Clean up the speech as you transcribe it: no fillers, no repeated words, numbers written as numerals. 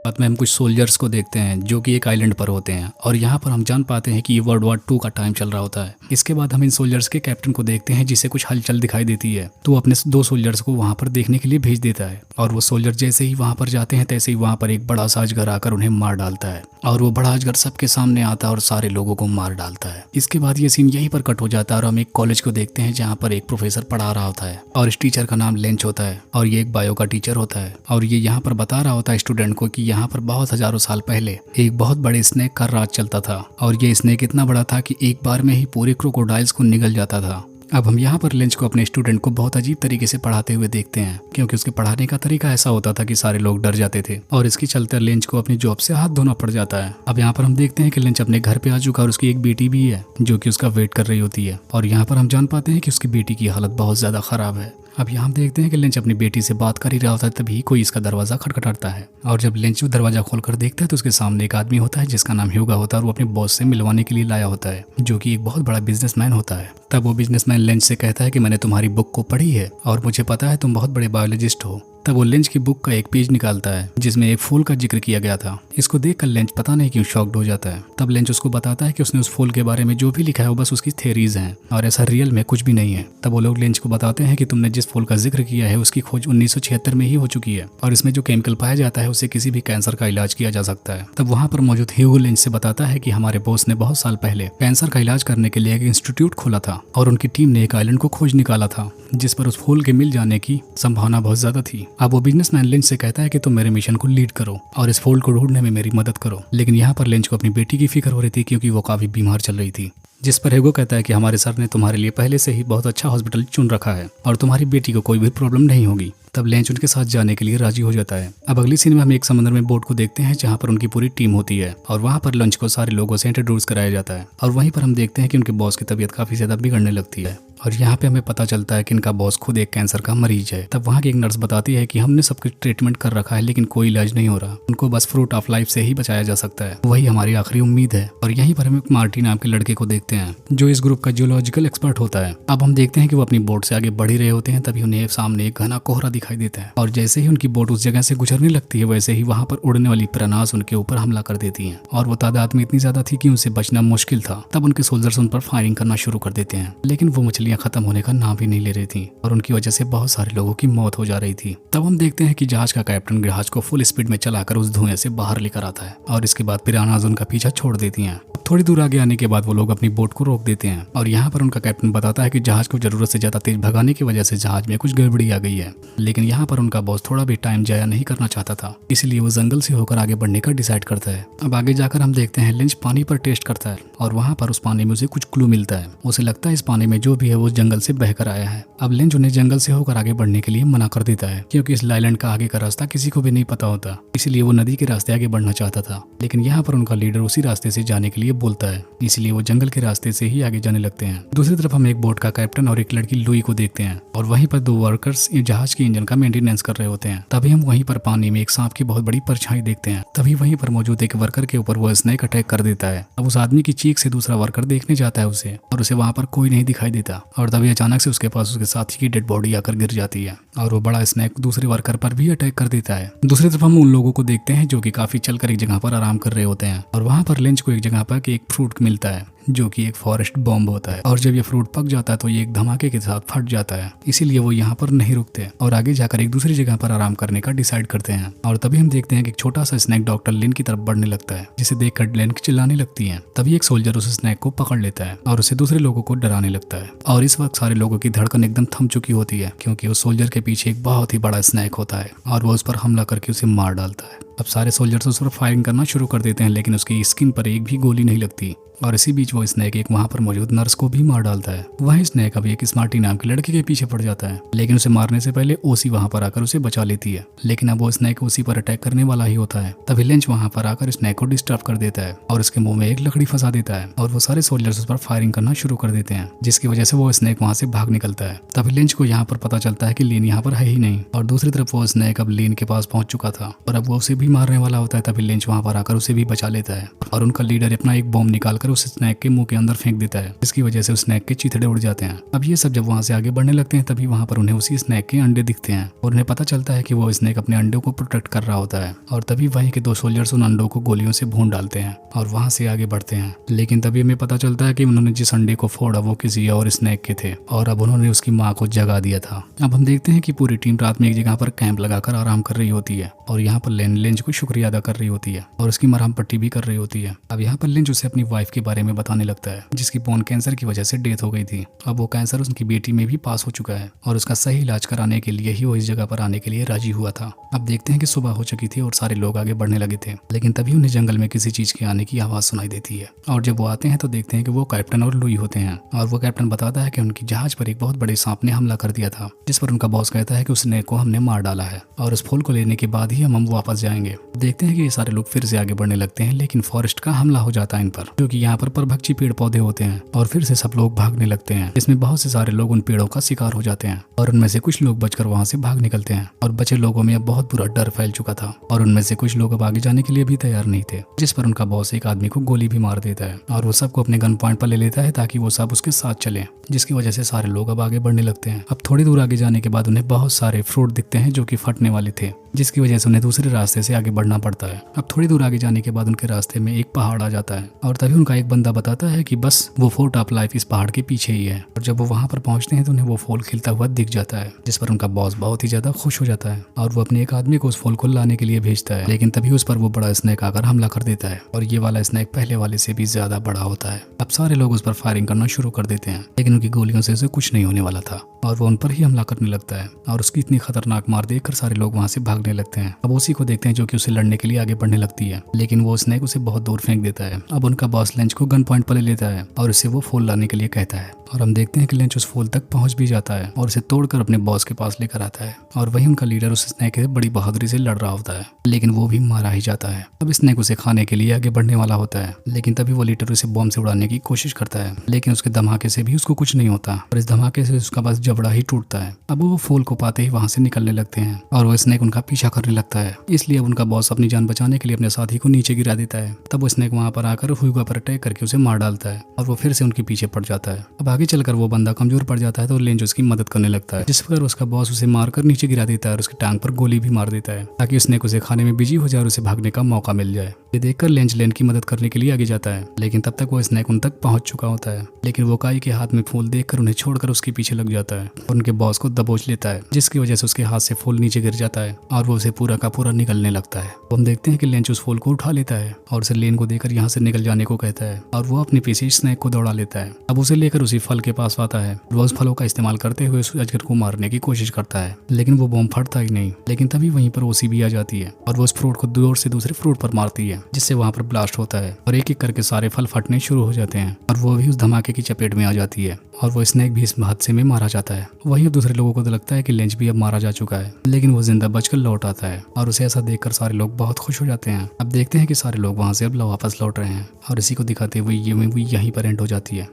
बाद में हम कुछ सोल्जर्स को देखते हैं जो कि एक आइलैंड पर होते हैं और यहाँ पर हम जान पाते हैं कि ये वर्ल्ड वॉर 2 का टाइम चल रहा होता है। इसके बाद हम इन सोल्जर्स के कैप्टन को देखते हैं जिसे कुछ हलचल दिखाई देती है, तो वो अपने 2 सोल्जर्स को वहाँ पर देखने के लिए भेज देता है और वो सोल्जर जैसे ही वहाँ पर जाते हैं तैसे ही वहाँ पर एक बड़ा सा अजगर आकर उन्हें मार डालता है और वो बड़ा अजगर सबके सामने आता है और सारे लोगों को मार डालता है। इसके बाद ये सीन यहीं पर कट हो जाता है और हम एक कॉलेज को देखते हैं जहाँ पर एक प्रोफेसर पढ़ा रहा होता है और इस टीचर का नाम लेंच होता है और ये एक बायो का टीचर होता है और ये यहाँ पर बता रहा होता है स्टूडेंट को कि यहाँ पर बहुत हजारों साल पहले एक बहुत बड़े स्नेक का राज चलता था और ये स्नेक इतना बड़ा था कि एक बार में ही पूरे क्रोकोडाइल्स को निगल जाता था। अब हम यहाँ पर लेंच को अपने स्टूडेंट को बहुत अजीब तरीके से पढ़ाते हुए देखते हैं क्योंकि उसके पढ़ाने का तरीका ऐसा होता था कि सारे लोग डर जाते थे और इसके चलते लेंच को अपनी जॉब से हाथ धोना पड़ जाता है। अब यहाँ पर हम देखते हैं कि लेंच अपने घर पे आ चुका है और उसकी एक बेटी भी है जो कि उसका वेट कर रही होती है और यहाँ पर हम जान पाते हैं कि उसकी बेटी की हालत बहुत ज्यादा खराब है। अब यहाँ हम देखते हैं कि लेंच अपनी बेटी से बात कर ही रहा होता है तभी कोई इसका दरवाजा खटखटाता है और जब लेंच दरवाजा खोलकर देखता है तो उसके सामने एक आदमी होता है जिसका नाम ह्यूगा होता है और वो अपने बॉस से मिलवाने के लिए लाया होता है जो कि एक बहुत बड़ा बिजनेसमैन होता है। तब वो बिजनेसमैन लेंच से कहता है कि मैंने तुम्हारी बुक को पढ़ी है और मुझे पता है तुम बहुत बड़े बायोलॉजिस्ट हो। तब वो लेंच की बुक का एक पेज निकालता है जिसमें एक फूल का जिक्र किया गया था। इसको देखकर लेंच पता नहीं क्यों शॉक्ड हो जाता है। तब लेंच उसको बताता है कि उसने उस फूल के बारे में जो भी लिखा है वो बस उसकी थ्योरीज हैं और ऐसा रियल में कुछ भी नहीं है। तब वो लोग लेंच को बताते हैं कि तुमने जिस फूल का जिक्र किया है उसकी खोज 1976 में ही हो चुकी है और इसमें जो केमिकल पाया जाता है उससे किसी भी कैंसर का इलाज किया जा सकता है। तब वहाँ पर मौजूद ह्यूगो लेंच से बताता है कि हमारे बॉस ने बहुत साल पहले कैंसर का इलाज करने के लिए एक इंस्टीट्यूट खोला था और उनकी टीम ने एक आइलैंड को खोज निकाला था जिस पर उस फूल के मिल जाने की संभावना बहुत ज्यादा थी। अब वो बिजनेसमैन लेंच से कहता है कि तुम मेरे मिशन को लीड करो और इस फूल को ढूंढने में मेरी मदद करो। लेकिन यहाँ पर लेंच को अपनी बेटी की फिक्र हो रही थी क्योंकि वो काफी बीमार चल रही थी, जिस पर ह्यूगो कहता है कि हमारे सर ने तुम्हारे लिए पहले से ही बहुत अच्छा हॉस्पिटल चुन रखा है और तुम्हारी बेटी को कोई भी प्रॉब्लम नहीं होगी। तब लेंच उनके साथ जाने के लिए राजी हो जाता है। अब अगली सीन में हम एक समुद्र में बोट को देखते हैं जहाँ पर उनकी पूरी टीम होती है और वहाँ पर लंच को सारे लोगों से इंट्रोड्यूस कराया जाता है और वहीं पर हम देखते हैं कि उनके बॉस की तबीयत काफी ज्यादा बिगड़ने लगती है और यहाँ पे हमें पता चलता है कि इनका बॉस खुद एक कैंसर का मरीज है। तब वहाँ की एक नर्स बताती है कि हमने सब कुछ ट्रीटमेंट कर रखा है लेकिन कोई इलाज नहीं हो रहा, उनको बस फ्रूट ऑफ लाइफ से ही बचाया जा सकता है, वही हमारी आखिरी उम्मीद है। और यहीं पर हम एक मार्टी नाम के लड़के को देखते हैं जो इस ग्रुप का जियोलॉजिकल एक्सपर्ट होता है। अब हम देखते हैं कि वो अपनी बोट से आगे बढ़ ही रहे होते हैं तभी उन्हें सामने एक घना कोहरा दिखाई देता है और जैसे ही उनकी बोट उस जगह से गुजरने लगती है वैसे ही वहाँ पर उड़ने वाली पिरानास उनके ऊपर हमला कर देती हैं और वो तादाद में इतनी ज्यादा थी कि उनसे बचना मुश्किल था। तब उनके सोल्जर्स उन पर फायरिंग करना शुरू कर देते हैं लेकिन वो मछलियां खत्म होने का नाम भी नहीं ले रही थी और उनकी वजह से बहुत सारे लोगों की मौत हो जा रही थी। तब हम देखते हैं कि जहाज का कैप्टन जहाज को फुल स्पीड में चलाकर उस धुएं से बाहर लेकर आता है और इसके बाद पिरानास उनका पीछा छोड़ देती हैं। थोड़ी दूर आगे आने के बाद वो लोग अपनी बोट को रोक देते हैं और यहाँ पर उनका कैप्टन बताता है कि जहाज को जरूरत से ज्यादा तेज भगाने की वजह से जहाज में कुछ गड़बड़ी आ गई है। लेकिन यहाँ पर उनका बॉस थोड़ा भी टाइम जाया नहीं करना चाहता था, इसलिए वो जंगल से होकर आगे बढ़ने का डिसाइड करता है। अब आगे जाकर हम देखते हैं लिंच पानी पर टेस्ट करता है और वहाँ पर उस पानी में उसे कुछ क्लू मिलता है। उसे लगता है इस पानी में जो भी है वो जंगल से बहकर आया है। अब लिंच उन्हें जंगल से होकर आगे बढ़ने के लिए मना कर देता है क्योंकि इस आइलैंड का आगे का रास्ता किसी को भी नहीं पता होता, इसलिए वो नदी के रास्ते आगे बढ़ना चाहता था। लेकिन यहाँ पर उनका लीडर उसी रास्ते से जाने के लिए बोलता है, इसलिए वो जंगल के रास्ते से ही आगे जाने लगते हैं। दूसरी तरफ हम एक बोट का कैप्टन और एक लड़की लुई को देखते हैं और वहीं पर 2 वर्कर्स जहाज के इंजन का मेंटेनेंस कर रहे होते हैं। तभी हम वहीं पर पानी में एक सांप की बहुत बड़ी परछाई देखते हैं। तभी वहीं पर मौजूद एक वर्कर के ऊपर वो स्नेक अटैक कर देता है। अब उस आदमी की चीख से दूसरा वर्कर देखने जाता है उसे और उसे वहाँ पर कोई नहीं दिखाई देता और तभी अचानक से उसके पास उसके साथी की डेड बॉडी आकर गिर जाती है और वो बड़ा स्नेक दूसरे वर्कर पर भी अटैक कर देता है। दूसरी तरफ हम उन लोगों को देखते हैं जो कि काफी चलकर एक जगह पर आराम कर रहे होते हैं और वहाँ पर लेंच को एक जगह पर एक फ्रूट मिलता है जो कि एक फॉरेस्ट बॉम्ब होता है और जब ये फ्रूट पक जाता है तो ये एक धमाके के साथ फट जाता है, इसीलिए वो यहाँ पर नहीं रुकते और आगे जाकर एक दूसरी जगह पर आराम करने का डिसाइड करते हैं। और तभी हम देखते हैं कि एक छोटा सा स्नेक डॉक्टर लिन की तरफ बढ़ने लगता है जिसे देखकर लिन चिल्लाने लगती है। तभी एक सोल्जर उस स्नेक को पकड़ लेता है और उसे दूसरे लोगों को डराने लगता है और इस वक्त सारे लोगों की धड़कन एकदम थम चुकी होती है क्योंकि उस सोल्जर के पीछे एक बहुत ही बड़ा स्नेक होता है और वो उस पर हमला करके उसे मार डालता है। अब सारे सोल्जर्स उस पर फायरिंग करना शुरू कर देते हैं लेकिन उसकी स्किन पर एक भी गोली नहीं लगती और इसी बीच वो स्नेक एक वहाँ पर मौजूद नर्स को भी मार डालता है। वहीं स्नेक अब एक स्मार्टी नाम के लड़के के पीछे पड़ जाता है लेकिन उसे मारने से पहले ओसी वहाँ पर आकर उसे बचा लेती है। लेकिन अब वो स्नेक ओसी पर अटैक करने वाला ही होता है। तभी लेंच वहाँ पर आकर स्नेक को डिस्टर्ब कर देता है और उसके मुंह में एक लकड़ी फंसा देता है और वो सारे सोल्जर्स उस पर फायरिंग करना शुरू कर देते हैं जिसकी वजह से वो स्नेक वहाँ से भाग निकलता है। तभी लेंच को यहाँ पर पता चलता है कि लीन यहाँ पर है ही नहीं और दूसरी तरफ वो स्नेक अब लीन के पास पहुंच चुका था और अब वो उसे भी मारने वाला होता है। तभी लेंच वहाँ पर आकर उसे भी बचा लेता है और उनका लीडर अपना एक बॉम्ब निकालकर उस स्नैक के मुंह के अंदर फेंक देता है, जिसकी वजह से उस स्नैक के चिथड़े उड़ जाते हैं। अब ये सब जब वहाँ से आगे बढ़ने लगते हैं तभी वहाँ पर उन्हें उसी स्नैक के अंडे दिखते हैं और उन्हें पता चलता है कि वो स्नैक अपने अंडों को प्रोटेक्ट कर रहा होता है। और तभी वहीं के 2 सोल्जर्स उन अंडों को गोलियों से भून डालते हैं और वहाँ से आगे बढ़ते हैं। लेकिन तभी हमें पता चलता है कि उन्होंने जिस अंडे को फोड़ा वो किसी और स्नैक के थे और अब उन्होंने उसकी माँ को जगा दिया था। अब हम देखते हैं कि पूरी टीम रात में एक जगह पर कैंप लगाकर आराम कर रही होती है और यहाँ पर लेंज को शुक्रिया अदा कर रही होती है और उसकी मरहम पट्टी भी कर रही होती है। अब यहाँ पर लेंज उसे अपनी वाइफ के बारे में बताने लगता है जिसकी बोन कैंसर की वजह से डेथ हो गई थी। अब वो कैंसर उसकी बेटी में भी पास हो चुका है और उसका सही इलाज कराने के लिए ही वो इस जगह पर आने के लिए राजी हुआ था। अब देखते हैं कि सुबह हो चुकी थी और सारे लोग आगे बढ़ने लगे थे, लेकिन तभी उन्हें जंगल में किसी चीज के आने की आवाज सुनाई देती है और जब वो आते हैं तो देखते हैं कि वो कैप्टन और लुई होते हैं और वो कैप्टन बताता है कि उनकी जहाज पर एक बहुत बड़े सांप ने हमला कर दिया था, जिस पर उनका बॉस कहता है कि उस स्नेक को हमने मार डाला है और उस फूल को लेने के बाद ही हम वापस जाएंगे। देखते हैं कि ये सारे लोग फिर से आगे बढ़ने लगते हैं, लेकिन फॉरेस्ट का हमला हो जाता है इन पर, क्योंकि यहाँ पर परभक्षी पेड़ पौधे होते हैं और फिर से सब लोग भागने लगते हैं, जिसमें बहुत से सारे लोग उन पेड़ों का शिकार हो जाते हैं और उनमें से कुछ लोग बचकर वहाँ से भाग निकलते हैं और बचे लोगों में अब बहुत बुरा डर फैल चुका था और उनमें से कुछ लोग अब आगे जाने के लिए भी तैयार नहीं थे, जिस पर उनका बॉस एक आदमी को गोली भी मार देता है और वो सबको अपने गन पॉइंट पर ले लेता है ताकि वो सब उसके साथ चले, जिसकी वजह से सारे लोग अब आगे बढ़ने लगते हैं। अब थोड़ी दूर आगे जाने के बाद उन्हें बहुत सारे फ्रूट दिखते हैं जो कि फटने वाले थे, जिसकी वजह से उन्हें दूसरे रास्ते से आगे बढ़ना पड़ता है। अब थोड़ी दूर आगे जाने के बाद उनके रास्ते में एक पहाड़ आ जाता है और तभी उनका एक बंदा बताता है कि बस वो फोर्ट ऑफ लाइफ इस पहाड़ के पीछे ही है और जब वो वहाँ पर पहुँचते हैं तो उन्हें वो फूल खिलता हुआ दिख जाता है, जिस पर उनका बॉस बहुत ही ज्यादा खुश हो जाता है और वो अपने एक आदमी को उस फूल को लाने के लिए भेजता है, लेकिन तभी उस पर वो बड़ा स्नेक आकर हमला कर देता है और ये वाला स्नेक पहले वाले से भी ज्यादा बड़ा होता है। अब सारे लोग उस पर फायरिंग करना शुरू कर देते हैं, लेकिन उनकी गोलियों से उसे कुछ नहीं होने वाला था और वो उन पर ही हमला करने लगता है और उसकी इतनी खतरनाक मार देखकर सारे लोग वहाँ से भागने लगते हैं। अब उसी को देखते हैं जो कि उसे लड़ने के लिए आगे बढ़ने लगती है, लेकिन वो स्नेक उसे बहुत दूर फेंक देता है। अब उनका बॉस लेंच को गन पॉइंट पर ले लेता है और उसे वो फूल लाने के लिए कहता है और हम देखते हैं कि लेंच उस फूल तक पहुंच भी जाता है और उसे तोड़कर अपने बॉस के पास लेकर आता है और वहीं उनका लीडर उस स्नेक से बड़ी बहादुरी से लड़ रहा होता है, लेकिन वो भी मारा ही जाता है। अब स्नेक उसे खाने के लिए आगे बढ़ने वाला होता है, लेकिन तभी वो लीडर उसे बॉम्ब से उड़ाने की कोशिश करता है, लेकिन उसके धमाके से भी उसको कुछ नहीं होता और इस धमाके से उसका बस जबड़ा ही टूटता है। अब वो फूल को पाते ही वहां से निकलने लगते हैं और वो स्नेक उनका पीछा करने लगता है, इसलिए अब उनका बॉस अपनी जान बचाने के लिए अपने साथी को नीचे गिरा देता है। तब वो स्नेक वहां पर आकर हुइगा पर अटैक करके उसे मार डालता है और वो फिर से उनके पीछे पड़ जाता है। अब आगे चलकर वो बंदा कमजोर पड़ जाता है तो लेंज उसकी मदद करने लगता है, जिस पर उसका बॉस उसे मारकर नीचे गिरा देता है और उसकी टांग पर गोली भी मार देता है ताकि स्नेक उसे खाने में बिजी हो जाए और उसे भागने का मौका मिल जाए। ये देखकर लेंज लेन की मदद करने के लिए आगे जाता है, लेकिन तब तक वो स्नेक उन तक पहुंच चुका होता है, लेकिन वो काई के हाथ में फूल देखकर उन्हें छोड़कर उसके पीछे लग जाता है और उनके बॉस को दबोच लेता है, जिसकी वजह से उसके हाथ से फूल नीचे गिर जाता है और वो उसे पूरा का पूरा निगलने लगता है। तो हम देखते हैं कि लेंच उस फूल को उठा लेता है और उसे लेन को देकर यहाँ से निकल जाने को कहता है और वो अपने पीछे स्नेक को दौड़ा लेता है। अब उसे लेकर उसी फल के पास आता है, वो उस फलों का इस्तेमाल करते हुए उस अजगर को मारने की कोशिश करता है, लेकिन वो बॉम्ब फटता ही नहीं। लेकिन तभी वहीं पर ओसी भी आ जाती है और वो उस फ्रूट को दूर से दूसरे फ्रूट पर मारती है, जिससे वहां पर ब्लास्ट होता है और एक एक करके सारे फल फटने शुरू हो जाते हैं और वो भी उस धमाके की चपेट में आ जाती है और वो स्नेक भी इस हादसे में मारा जाता है। वहीं दूसरे लोगों को तो लगता है कि लेंच भी अब मारा जा चुका है, लेकिन वो जिंदा बचकर लौट आता है और उसे ऐसा देखकर सारे लोग बहुत खुश हो जाते हैं। अब देखते हैं कि सारे लोग वहां से अब वापस लौट रहे हैं और इसी को दिखाते हुए ये मूवी यहीं पर एंड हो जाती है।